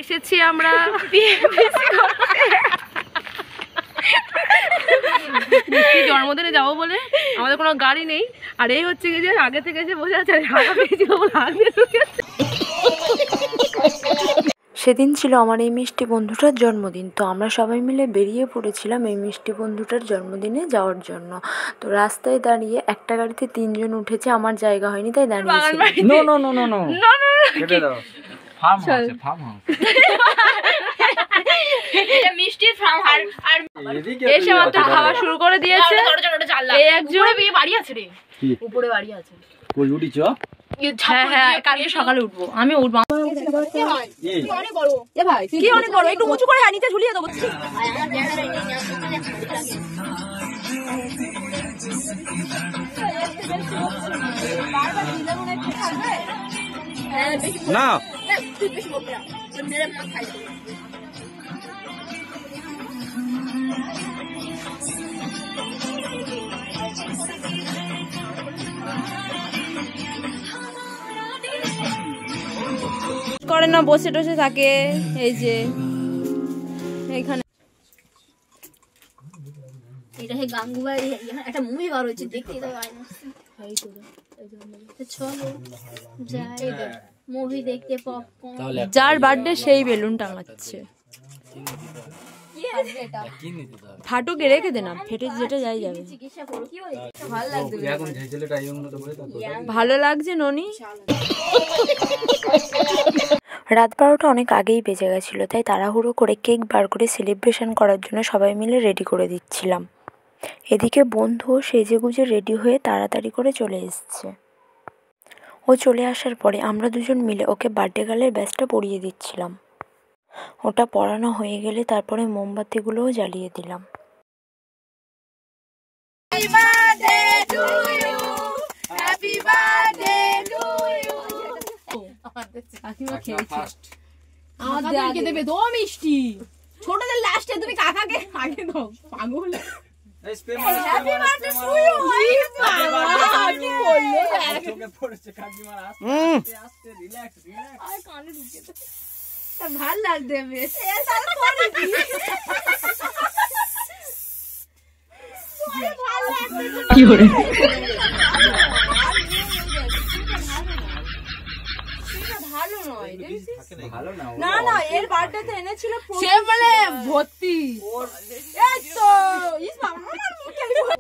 এসেছি আমরা জন্মদিনে যাবো বলে, আমাদের কোনো গাড়ি নেই। আর এই হচ্ছে কি যে আগে থেকে এসে বসে আছে, সেদিন ছিল আমার এই মিষ্টি বন্ধুটার জন্মদিন। তো আমরা সবাই মিলে বেরিয়ে পড়েছিলাম এই মিষ্টি বন্ধুটার জন্মদিনে যাওয়ার জন্য। তো রাস্তায় দাঁড়িয়ে একটা গাড়িতে 3 জন উঠেছে, আমার জায়গা হয়নি তাই দাঁড়িয়েছি। এসে মাত্র খাওয়া শুরু করে দিয়েছে। এই একজন বাড়ি আছে রে, উপরে বাড়ি আছে। কই উঠিছ? হ্যাঁ হ্যাঁ, কালকে সকালে উঠবো, আমি উঠবো। কি অনেক বড়, একটু উঁচু করে নিচে ঝুলিয়ে দেবো। না করে না, বসে টসে থাকে। এই যে এইখানে এটা হে গাঙ্গুবাই, একটা মুভি বার হয়েছে, দেখতে যাবে চলো যাই মুভি দেখতে। পপকর্ন, যার বার্থডে সেই বেলুন টাঙাচ্ছে। ফাটুকে রেখে দে না, ফেটে যেটা যাই যাবে। ভালো লাগছে ননি। রাত 12টা অনেক আগেই বেজে গেছিলো, তাই তাড়াহুড়ো করে কেক বার করে সেলিব্রেশন করার জন্য সবাই মিলে রেডি করে দিচ্ছিলাম। এদিকে বন্ধুও সেজেগুজে রেডি হয়ে তাড়াতাড়ি করে চলে এসছে। ও চলে আসার পরে আমরা দুজন মিলে ওকে বার্থডে গার্লের ব্যাজটা পরিয়ে দিচ্ছিলাম। ওটা পরানো হয়ে গেলে তারপরে মোমবাতিগুলোও জ্বালিয়ে দিলাম। আমাদেরকে দেবে দো মিষ্টি, ছোটদের লাস্টে তুমি কাকাকে আগে দাও। পাগল ভাল লাগবে বেশ। না না, এর বার্থডেতে এনেছিল সে মানে ভর্তি। এই তো ইস বাবা, আমার মুখে